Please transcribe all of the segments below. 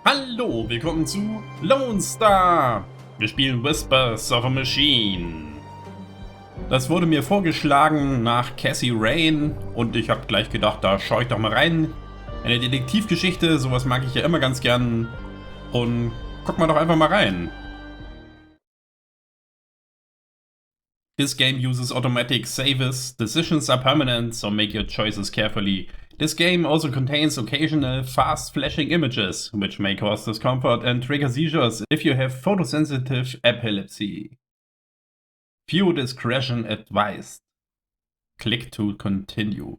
Hallo, willkommen zu Lonestar. Wir spielen Whispers of a Machine. Das wurde mir vorgeschlagen nach Kathy Rain und ich habe gleich gedacht, da schaue ich doch mal rein. Eine Detektivgeschichte, sowas mag ich ja immer ganz gern. Und guck mal doch einfach mal rein. This game uses automatic saves. Decisions are permanent, so make your choices carefully. This game also contains occasional fast flashing images, which may cause discomfort and trigger seizures if you have photosensitive epilepsy. Viewer discretion advised. Click to continue.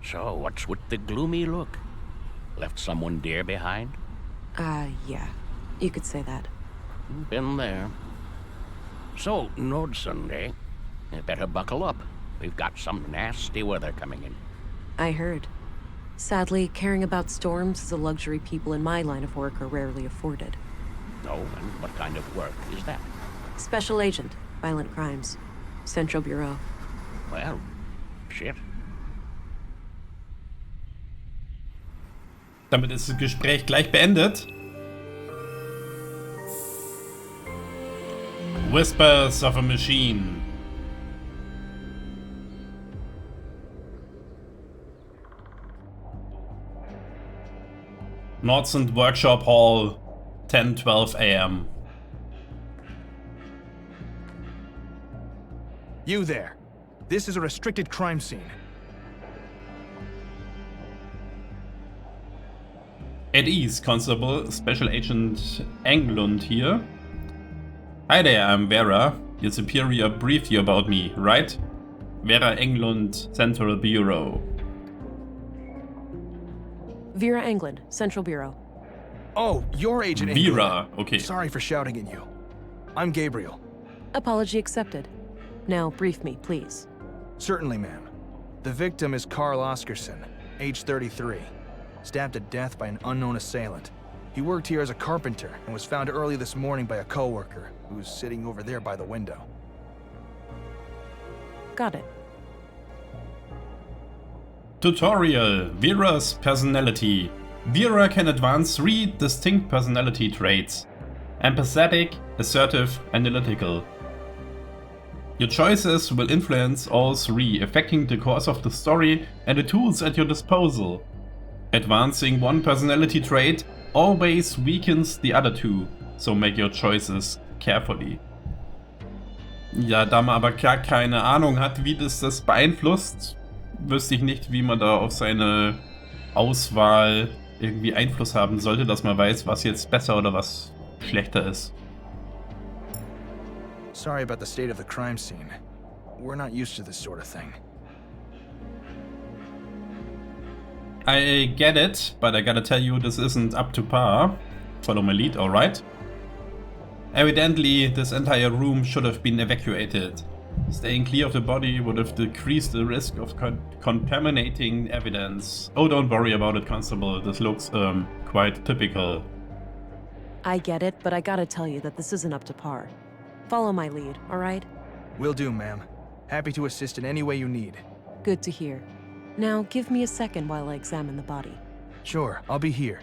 So, what's with the gloomy look? Left someone dear behind? Yeah. You could say that. Been there. So, Nordsund, eh? You better buckle up. We've got some nasty weather coming in. I heard. Sadly, caring about storms is a luxury people in my line of work are rarely afforded. Oh, and what kind of work is that? Special Agent, Violent Crimes. Central Bureau. Well, shit. Damit ist das Gespräch gleich beendet. Whispers of a Machine. Nordsund Workshop Hall, 10:12 a.m. You there. This is a restricted crime scene. At ease, Constable, Special Agent Englund here. Hi there, I'm Vera. Your superior briefed you about me, right? Vera Englund, Central Bureau. Vera England, Central Bureau. Oh, you're Agent Vera, England. okay. Sorry for shouting at you. I'm Gabriel. Apology accepted. Now, brief me, please. Certainly, ma'am. The victim is Carl Oscarson, age 33. Stabbed to death by an unknown assailant. He worked here as a carpenter and was found early this morning by a co-worker who was sitting over there by the window. Got it. Tutorial. Vera's personality. Vera can advance 3 distinct personality traits. Empathetic, assertive, analytical. Your choices will influence all 3, affecting the course of the story and the tools at your disposal. Advancing 1 personality trait always weakens the other 2, so make your choices carefully. Ja, da man aber gar keine Ahnung hat, wie das beeinflusst, wüsste ich nicht, wie man da auf seine Auswahl irgendwie Einfluss haben sollte, dass man weiß, was jetzt besser oder was schlechter ist. Sorry about the state of the crime scene. We're not used to this sort of thing. I get it, but I gotta tell you this isn't up to par. Follow my lead, alright? Evidently, this entire room should have been evacuated. Staying clear of the body would have decreased the risk of contaminating evidence. Oh, don't worry about it, Constable. This looks, quite typical. I get it, but I gotta tell you that this isn't up to par. Follow my lead, alright? Will do, ma'am. Happy to assist in any way you need. Good to hear. Now, give me a second while I examine the body. Sure, I'll be here.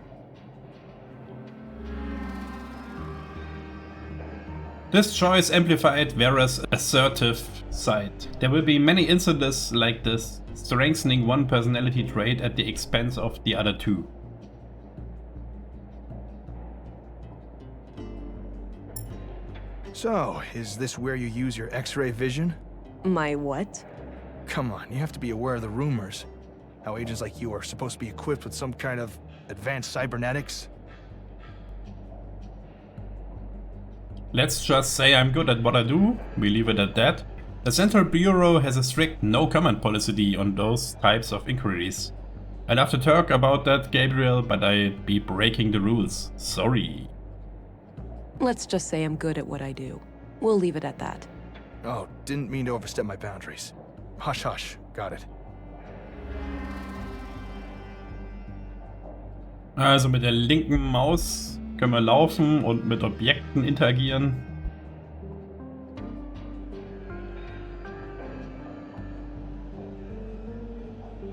This choice amplified Vera's assertive side. There will be many incidents like this, strengthening 1 personality trait at the expense of the other 2. So, is this where you use your X-ray vision? My what? Come on, you have to be aware of the rumors. How agents like you are supposed to be equipped with some kind of advanced cybernetics. Let's just say I'm good at what I do, we leave it at that. The Central Bureau has a strict no-comment policy on those types of inquiries. I'd love to talk about that, Gabriel, but I'd be breaking the rules. Sorry. Let's just say I'm good at what I do. We'll leave it at that. Oh, didn't mean to overstep my boundaries. Hush, hush. Got it. Also mit der linken Maus können wir laufen und mit Objekten interagieren.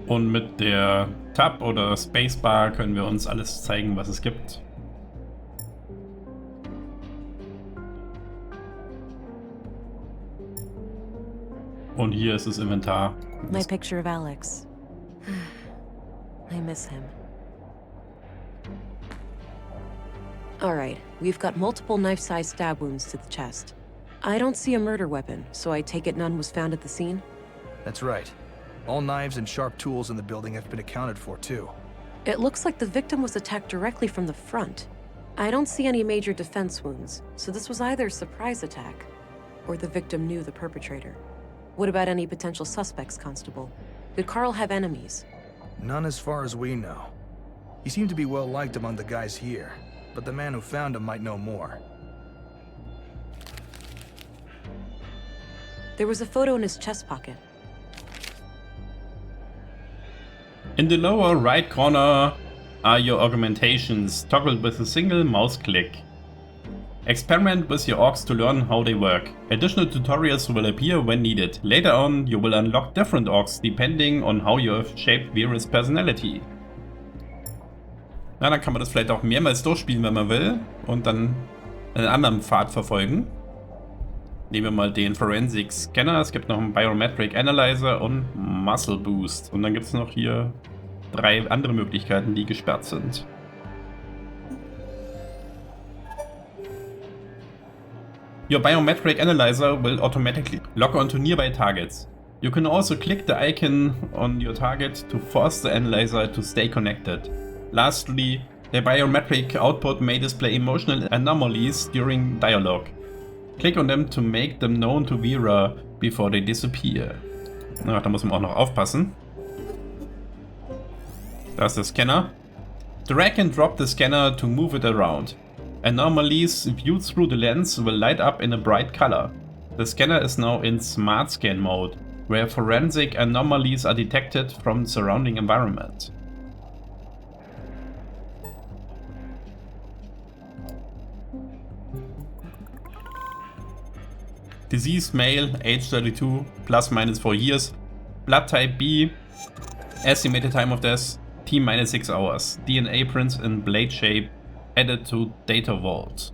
Und mit der Tab oder Spacebar können wir uns alles zeigen, was es gibt. Und hier ist das Inventar. My picture of Alex. I miss him. Alright, we've got multiple knife-sized stab wounds to the chest. I don't see a murder weapon, so I take it none was found at the scene? That's right. All knives and sharp tools in the building have been accounted for, too. It looks like the victim was attacked directly from the front. I don't see any major defense wounds, so this was either a surprise attack, or the victim knew the perpetrator. What about any potential suspects, Constable? Did Carl have enemies? None as far as we know. He seemed to be well liked among the guys here, but the man who found him might know more. There was a photo in his chest pocket. In the lower right corner are your augmentations, toggled with a single mouse click. Experiment with your orcs to learn how they work. Additional tutorials will appear when needed. Later on, you will unlock different orcs depending on how you have shaped Vera's personality. Na, dann kann man das vielleicht auch mehrmals durchspielen, wenn man will, und dann einen anderen Pfad verfolgen. Nehmen wir mal den Forensic Scanner, es gibt noch einen Biometric Analyzer und Muscle Boost. Und dann gibt es noch hier 3 andere Möglichkeiten, die gesperrt sind. Your Biometric Analyzer will automatically lock onto nearby targets. You can also click the icon on your target to force the analyzer to stay connected. Lastly, the biometric output may display emotional anomalies during dialogue. Click on them to make them known to Vera before they disappear. Na, da muss man auch noch aufpassen. Da ist der Scanner. Drag and drop the scanner to move it around. Anomalies viewed through the lens will light up in a bright color. The scanner is now in Smart Scan mode, where forensic anomalies are detected from the surrounding environment. Deceased male, age 32, plus minus 4 years. Blood type B. Estimated time of death, T minus 6 hours. DNA prints in blade shape added to data vault.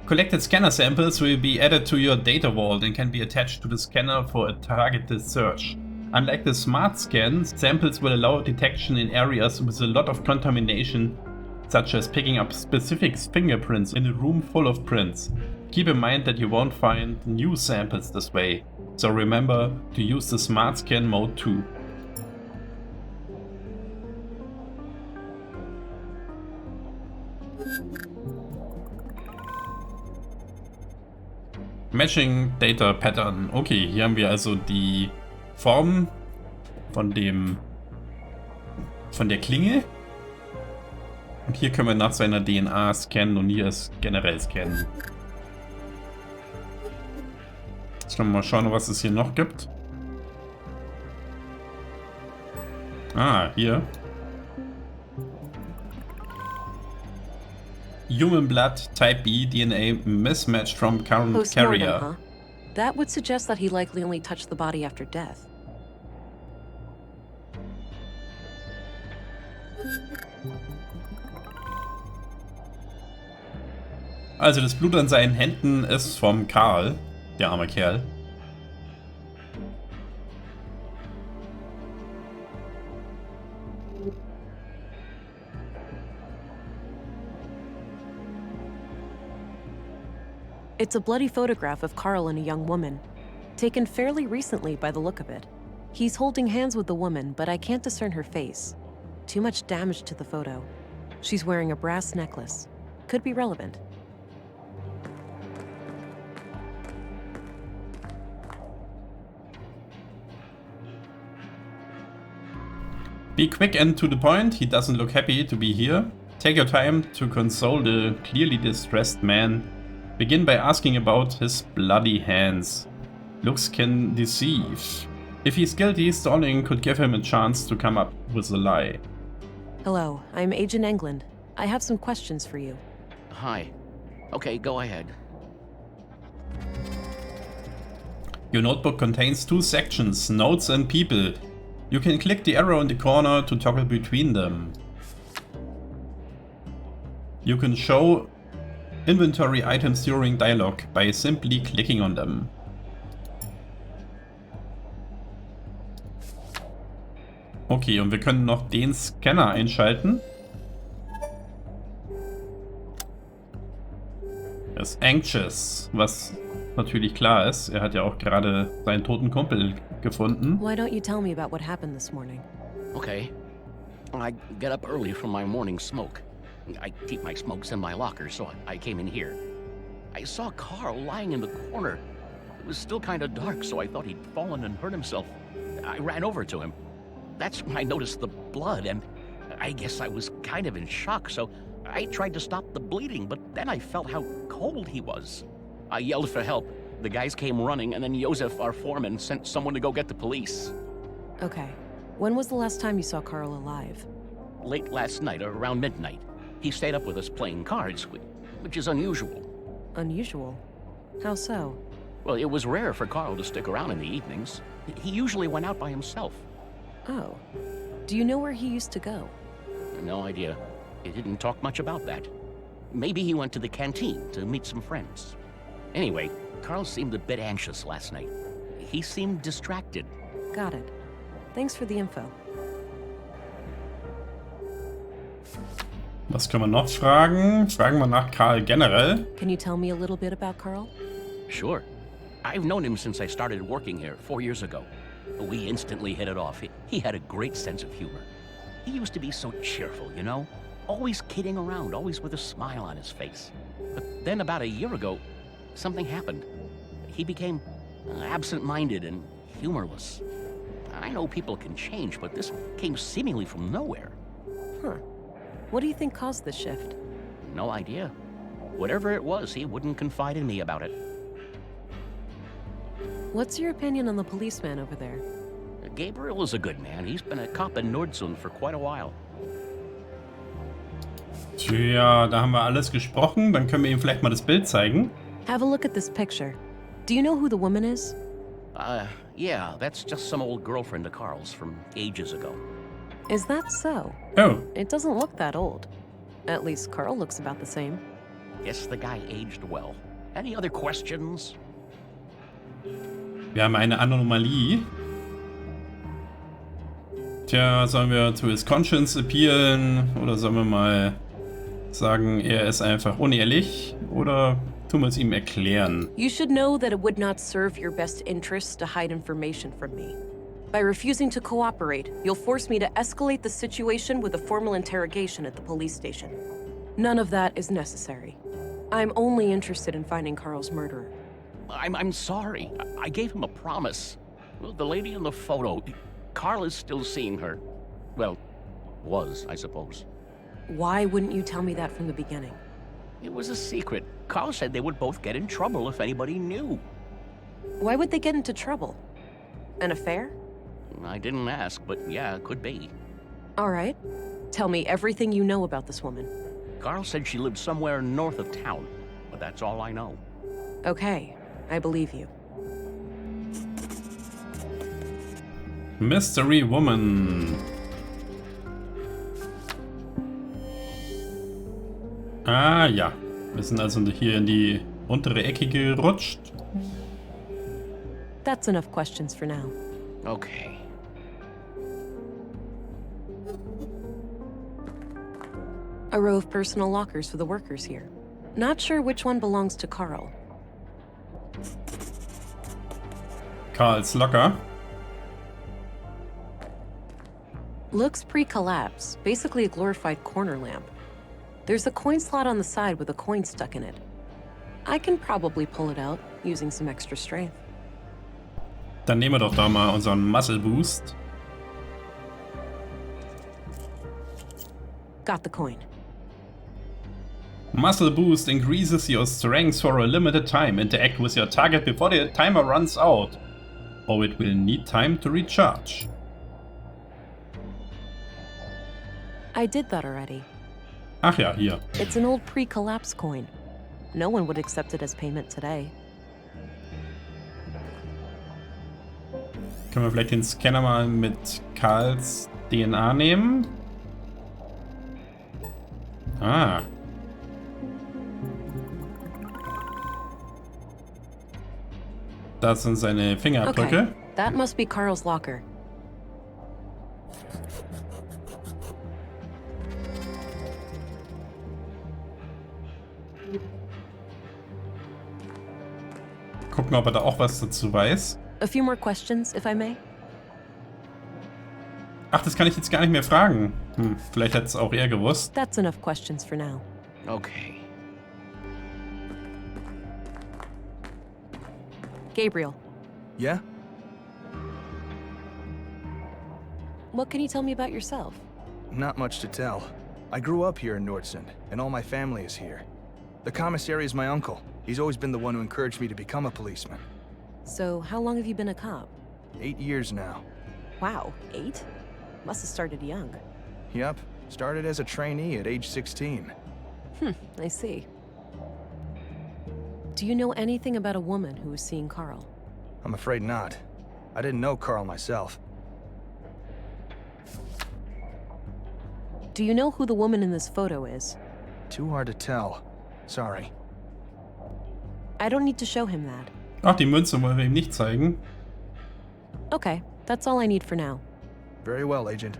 Collected scanner samples will be added to your data vault and can be attached to the scanner for a targeted search. Unlike the smart scan, samples will allow detection in areas with a lot of contamination, such as picking up specific fingerprints in a room full of prints. Keep in mind that you won't find new samples this way, so remember to use the smart scan mode too. Matching Data Pattern. Okay, hier haben wir also die Form von der Klinge. Und hier können wir nach seiner DNA scannen und hier ist generell scannen. Jetzt können wir mal schauen, was es hier noch gibt. Ah, hier. Human blood, type B, DNA mismatched from current Post-mortem, carrier. huh? That would suggest that he likely only touched the body after death. Also das Blut an seinen Händen ist vom Karl, der arme Kerl. It's a bloody photograph of Carl and a young woman, taken fairly recently by the look of it. He's holding hands with the woman, but I can't discern her face. Too much damage to the photo. She's wearing a brass necklace. Could be relevant. Be quick and to the point, he doesn't look happy to be here. Take your time to console the clearly distressed man. Begin by asking about his bloody hands. Looks can deceive. If he's guilty, stalling could give him a chance to come up with a lie. Hello, I'm Agent England. I have some questions for you. Hi. Okay, go ahead. Your notebook contains 2 sections, notes and people. You can click the arrow in the corner to toggle between them. You can show inventory items during dialogue by simply clicking on them. Okay, und wir können noch den Scanner einschalten. Er ist anxious, was natürlich klar ist. Er hat ja auch gerade seinen toten Kumpel gefunden. Why don't you tell me about what happened this morning? Okay. I get up early from my morning smoke. I keep my smokes in my locker, so I came in here. I saw Carl lying in the corner. It was still kind of dark, so I thought he'd fallen and hurt himself. I ran over to him. That's when I noticed the blood, and I guess I was kind of in shock, so I tried to stop the bleeding, but then I felt how cold he was. I yelled for help. The guys came running, and then Josef, our foreman, sent someone to go get the police. Okay. When was the last time you saw Carl alive? Late last night, around midnight. He stayed up with us playing cards, which is unusual. Unusual? How so? Well, it was rare for Carl to stick around in the evenings. He usually went out by himself. Oh. Do you know where he used to go? No idea. He didn't talk much about that. Maybe he went to the canteen to meet some friends. Anyway, Carl seemed a bit anxious last night. He seemed distracted. Got it. Thanks for the info. Was können wir noch fragen? Fragen wir nach Carl generell. Can you tell me a little bit about Carl? Sure. I've known him since I started working here 4 years ago. We instantly hit it off. He had a great sense of humor. He used to be so cheerful, you know? Always kidding around, always with a smile on his face. But then about a year ago, something happened. He became absent-minded and humorless. I know people can change, but this came seemingly from nowhere. Huh. What do you think caused this shift? No idea. Whatever it was, he wouldn't confide in me about it. What's your opinion on the policeman over there? Gabriel is a good man. He's been a cop in Nordsund for quite a while. Tja, da haben wir alles gesprochen. Dann können wir ihm vielleicht mal das Bild zeigen. Have a look at this picture. Do you know who the woman is? Yeah, that's just some old girlfriend of Carl's from ages ago. Is that so? Oh, It doesn't look that old. At least Carl looks about the same. Guess the guy aged well. Any other questions? wir haben eine Anomalie. Tja, sollen wir to his conscience appealen? Oder sollen wir mal sagen, er ist einfach unehrlich? Oder tun wir es ihm erklären? You should know that it would not serve your best interests to hide information from me. By refusing to cooperate, you'll force me to escalate the situation with a formal interrogation at the police station. None of that is necessary. I'm only interested in finding Carl's murderer. I'm sorry. I gave him a promise. Well, the lady in the photo, Carl is still seeing her. Well, was, I suppose. Why wouldn't you tell me that from the beginning? It was a secret. Carl said they would both get in trouble if anybody knew. Why would they get into trouble? An affair? I didn't ask, but yeah, it could be. All right. Tell me everything you know about this woman. Carl said she lived somewhere north of town, but that's all I know. Okay, I believe you. Mystery Woman. Ah ja, wir sind also hier in die untere Ecke gerutscht. That's enough questions for now. Okay. A row of personal lockers for the workers here. Not sure which one belongs to Carl. Karls Locker. Looks pre-collapse, basically a glorified corner lamp. There's a coin slot on the side with a coin stuck in it. I can probably pull it out using some extra strength. Dann nehmen wir doch da mal unseren Muscle Boost. Got the coin. Muscle Boost increases your strength for a limited time. Interact with your target before the timer runs out, or it will need time to recharge. I did that already. Ach ja, hier. It's an old pre-collapse coin. No one would accept it as payment today. Können wir vielleicht den Scanner mal mit Karls DNA nehmen? Ah. Das sind seine Fingerabdrücke. Okay, that must be Carl's locker. Gucken, ob er da auch was dazu weiß. A few more questions, if I may. Ach, das kann ich jetzt gar nicht mehr fragen. Vielleicht hat es auch er gewusst. That's enough questions for now. Okay. Gabriel, Yeah? what can you tell me about yourself? Not much to tell. I grew up here in Nordsund, and all my family is here. The commissary is my uncle. He's always been the one who encouraged me to become a policeman. So, how long have you been a cop? 8 years now. Wow, 8? Must have started young. Yep, started as a trainee at age 16. I see. Do you know anything about a woman who was seeing Carl? I'm afraid not. I didn't know Carl myself. Do you know who the woman in this photo is? Too hard to tell. Sorry. I don't need to show him that. Ach, die Münze wollen wir ihm nicht zeigen. Okay, that's all I need for now. Very well, Agent.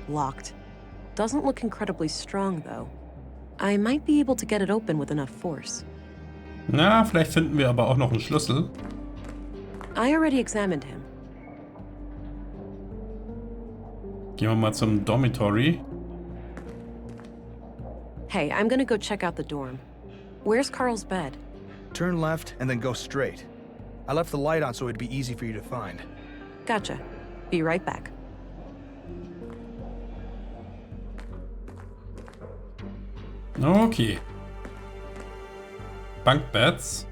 Locked. Doesn't look incredibly strong, though. I might be able to get it open with enough force. Na, vielleicht finden wir aber auch noch einen Schlüssel. I already examined him. Gehen wir mal zum Dormitory. Hey, I'm gonna go check out the dorm. Where's Carl's bed? Turn left and then go straight. I left the light on so it'd be easy for you to find. Gotcha. Be right back. Okay. Bunkbeds.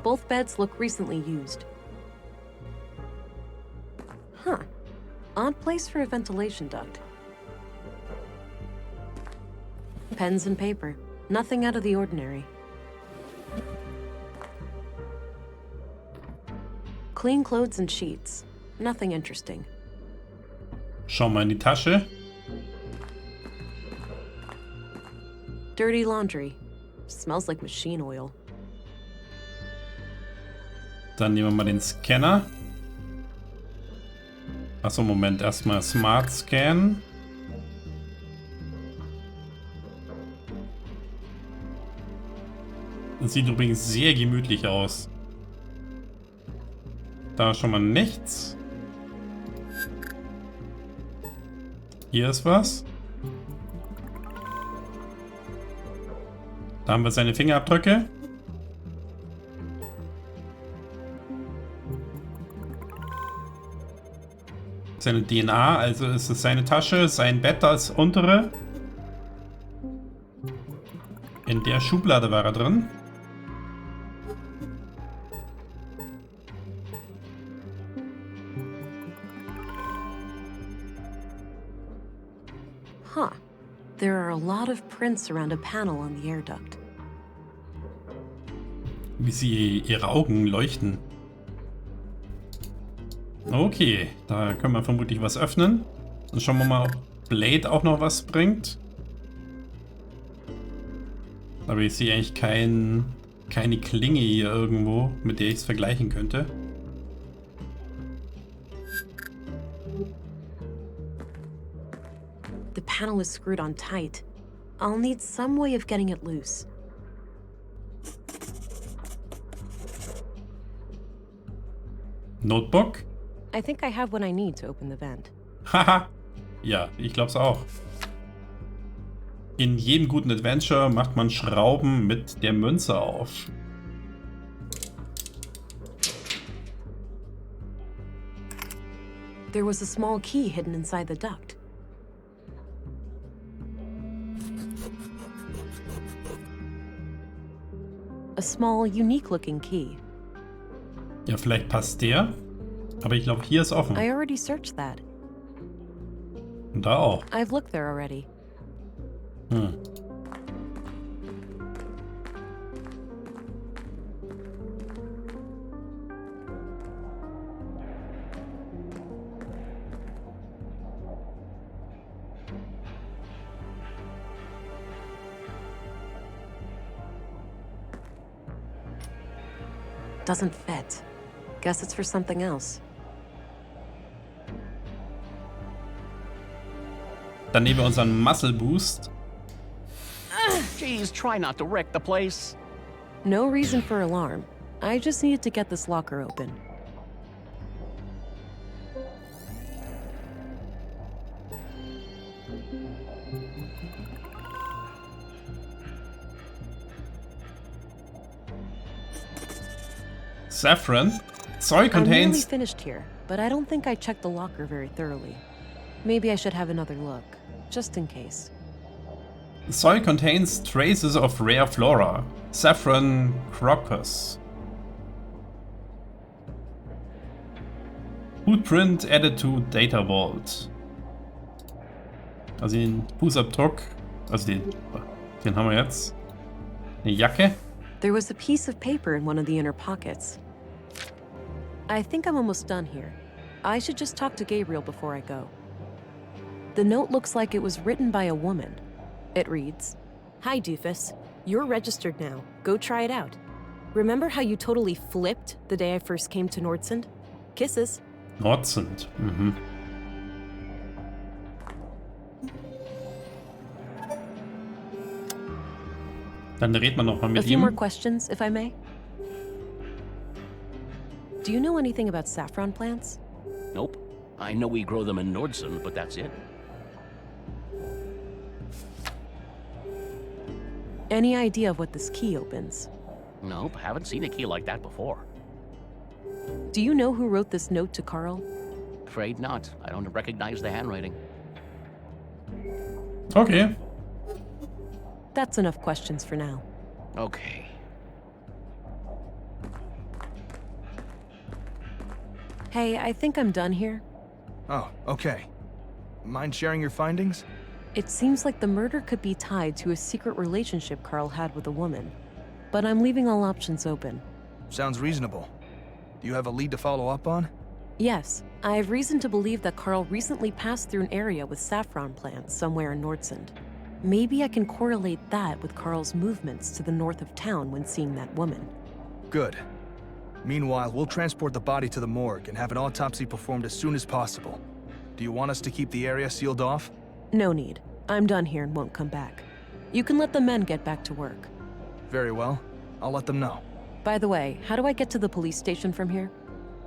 Both beds look recently used. Huh. Odd place for a ventilation duct. Pens and paper. Nothing out of the ordinary. Clean clothes and sheets. Nothing interesting. Schau mal in die Tasche. Dirty laundry. Smells like machine oil. Dann nehmen wir mal den Scanner. Achso, Moment. Erstmal Smart Scan. Das sieht übrigens sehr gemütlich aus. Da schon mal nichts. Hier ist was. Da haben wir seine Fingerabdrücke. Seine DNA, also ist es seine Tasche, sein Bett das untere. In der Schublade war er drin. Huh. There are a lot of prints around a panel on the air duct. Wie sie ihre Augen leuchten. Okay, da können wir vermutlich was öffnen. Dann schauen wir mal, ob Blade auch noch was bringt. Aber ich sehe eigentlich keine Klinge hier irgendwo, mit der ich es vergleichen könnte. The panel is screwed on tight. I'll need some way of getting it loose. Notebook? I think I have what I need to open the vent. Haha. Ja, ich glaub's auch. In jedem guten Adventure macht man Schrauben mit der Münze auf. There was a small key hidden inside the duct. A small, unique-looking key. Ja, vielleicht passt der. Aber ich glaube, hier ist offen. I already searched that. Und da auch. I've looked there already. Doesn't fit. Guess it's for something else. Dann nehmen wir unseren Muscle Boost. Geez, try not to wreck the place. No reason for alarm. I just needed to get this locker open. Saffron. Soil I'm nearly contains... finished here, but I don't think I checked the locker very thoroughly. Maybe I should have another look, just in case. Soil contains traces of rare flora. Saffron crocus. Footprint added to Data Vault. Also den Fußabdruck, also den haben wir jetzt. Eine Jacke. There was a piece of paper in one of the inner pockets. I think I'm almost done here. I should just talk to Gabriel before I go. The note looks like it was written by a woman. It reads, Hi, Doofus. You're registered now. Go try it out. Remember how you totally flipped the day I first came to Nordsund? Kisses. Nordsund. Mhm. Dann redet man noch mal a mit few more ihm. questions, if I may. Do you know anything about saffron plants? Nope. I know we grow them in Nordsund, but that's it. Any idea of what this key opens? Nope, haven't seen a key like that before. Do you know who wrote this note to Carl? Afraid not. I don't recognize the handwriting. Okay. That's enough questions for now. Okay. Hey, I think I'm done here. Oh, okay. Mind sharing your findings? It seems like the murder could be tied to a secret relationship Carl had with a woman. But I'm leaving all options open. Sounds reasonable. Do you have a lead to follow up on? Yes, I have reason to believe that Carl recently passed through an area with saffron plants somewhere in Nordsund. Maybe I can correlate that with Carl's movements to the north of town when seeing that woman. Good. Meanwhile, we'll transport the body to the morgue and have an autopsy performed as soon as possible. Do you want us to keep the area sealed off? No need. I'm done here and won't come back. You can let the men get back to work. Very well. I'll let them know. By the way, how do I get to the police station from here?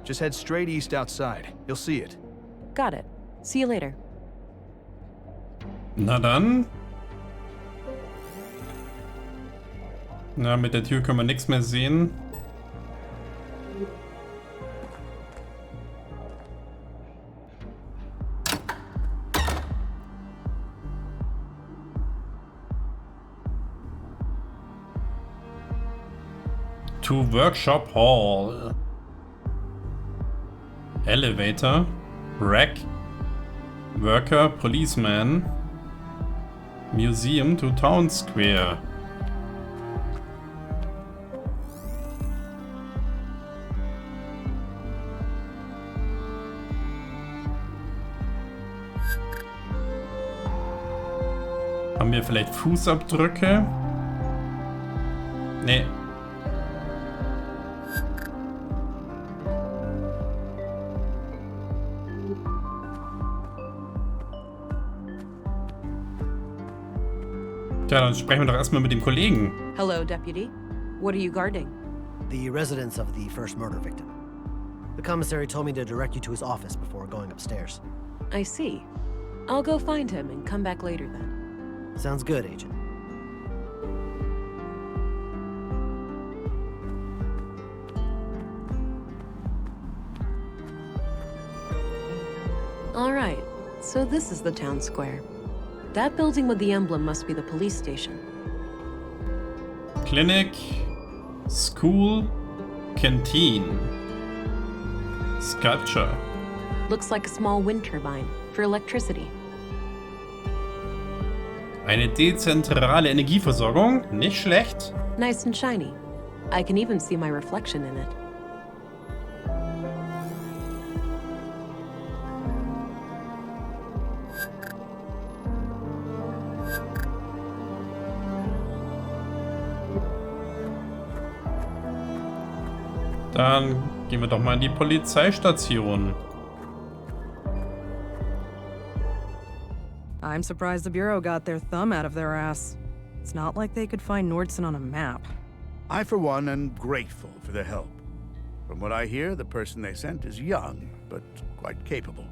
Just head straight east outside. You'll see it. Got it. See you later. Na dann. Na, mit der Tür können wir nichts mehr sehen. To Workshop Hall. Elevator. Rack. Worker. Policeman. Museum to Town Square. Haben wir vielleicht Fußabdrücke? Nee. Tja, dann sprechen wir doch erstmal mit dem Kollegen. Hello, Deputy. What are you guarding? The residence of the first murder victim. The commissary told me to direct you to his office before going upstairs. I see. I'll go find him and come back later then. Sounds good, Agent. All right, so this is the town square. That building with the emblem must be the police station. Clinic, School, Canteen, Sculpture. Looks like a small wind turbine for electricity. Eine dezentrale Energieversorgung, nicht schlecht. Nice and shiny. I can even see my reflection in it. Dann gehen wir doch mal in die Polizeistation. I'm surprised the Bureau got their thumb out of their ass. It's not like they could find Nordsund on a map. I, for one, am grateful for their help. From what I hear, the person they sent is young, but quite capable.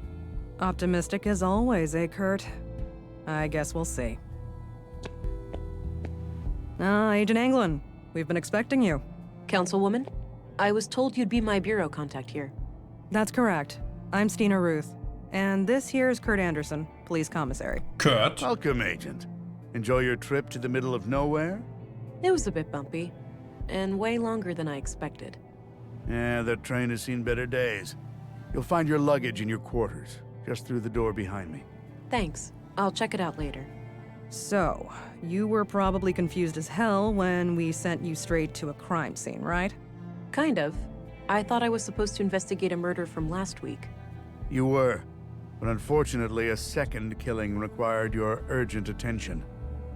Optimistic as always, eh, Kurt? I guess we'll see. Agent Anglin, we've been expecting you. Councilwoman, I was told you'd be my bureau contact here. That's correct. I'm Stina Ruth. And this here is Kurt Anderson, police commissary. Kurt? Welcome, Agent. Enjoy your trip to the middle of nowhere? It was a bit bumpy, and way longer than I expected. Yeah, that train has seen better days. You'll find your luggage in your quarters, just through the door behind me. Thanks. I'll check it out later. So, you were probably confused as hell when we sent you straight to a crime scene, right? Kind of. I thought I was supposed to investigate a murder from last week. You were, but unfortunately a second killing required your urgent attention.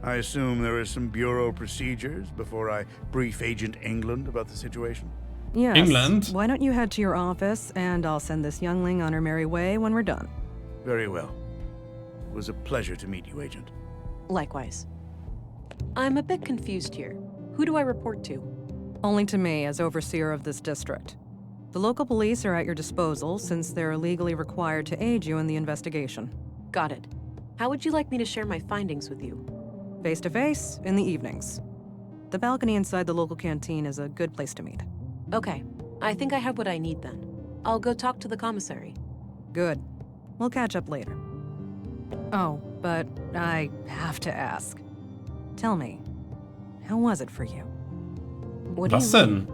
I assume there is some Bureau procedures before I brief Agent England about the situation? Yes. England? Why don't you head to your office, and I'll send this youngling on her merry way when we're done. Very well. It was a pleasure to meet you, Agent. Likewise. I'm a bit confused here. Who do I report to? Only to me as overseer of this district. The local police are at your disposal since they're legally required to aid you in the investigation. Got it. How would you like me to share my findings with you? Face to face, in the evenings. The balcony inside the local canteen is a good place to meet. Okay. I think I have what I need then. I'll go talk to the commissary. Good. We'll catch up later. Oh, but I have to ask. Tell me, how was it for you? What do Was you denn?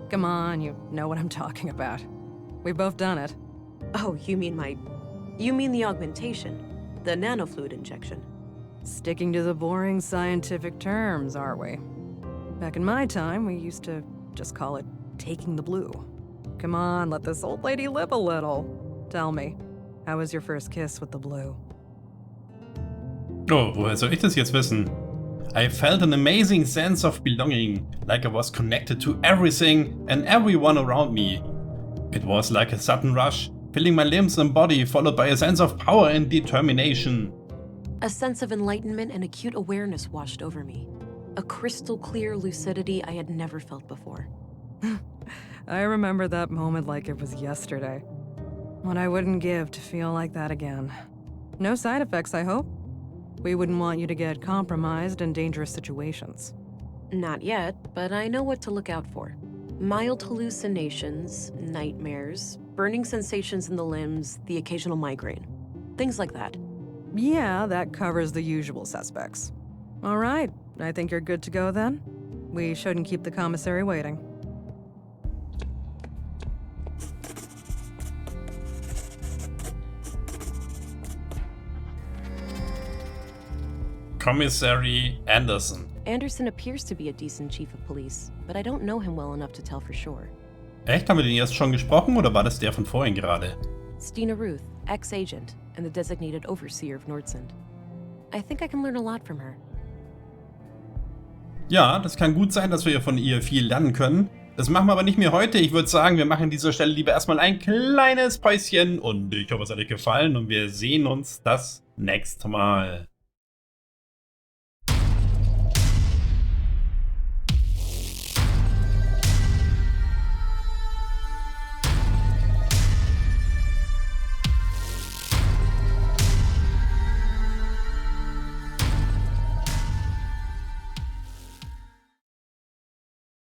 Come on, you know what I'm talking about. We've both done it. Oh, you mean the augmentation. The nanofluid injection. Sticking to the boring scientific terms, aren't we? Back in my time, we used to just call it taking the blue. Come on, let this old lady live a little. Tell me, how was your first kiss with the blue? Oh, woher soll ich das jetzt wissen? I felt an amazing sense of belonging, like I was connected to everything and everyone around me. It was like a sudden rush, filling my limbs and body, followed by a sense of power and determination. A sense of enlightenment and acute awareness washed over me. A crystal clear lucidity I had never felt before. I remember that moment like it was yesterday. What I wouldn't give to feel like that again. No side effects, I hope? We wouldn't want you to get compromised in dangerous situations. Not yet, but I know what to look out for. Mild hallucinations, nightmares, burning sensations in the limbs, the occasional migraine. Things like that. Yeah, that covers the usual suspects. All right, I think you're good to go then. We shouldn't keep the commissary waiting. Commissary Anderson. Anderson appears to be a decent chief of police, but I don't know him well enough to tell for sure. Echt? Haben wir den erst schon gesprochen oder war das der von vorhin gerade? Stina Ruth, ex-agent, and the designated overseer of Nordsund. I think I can learn a lot from her. Ja, das kann gut sein, dass wir von ihr viel lernen können. Das machen wir aber nicht mehr heute. Ich würde sagen, wir machen an dieser Stelle lieber erstmal ein kleines Päuschen und ich hoffe, es hat euch gefallen und wir sehen uns das nächste Mal.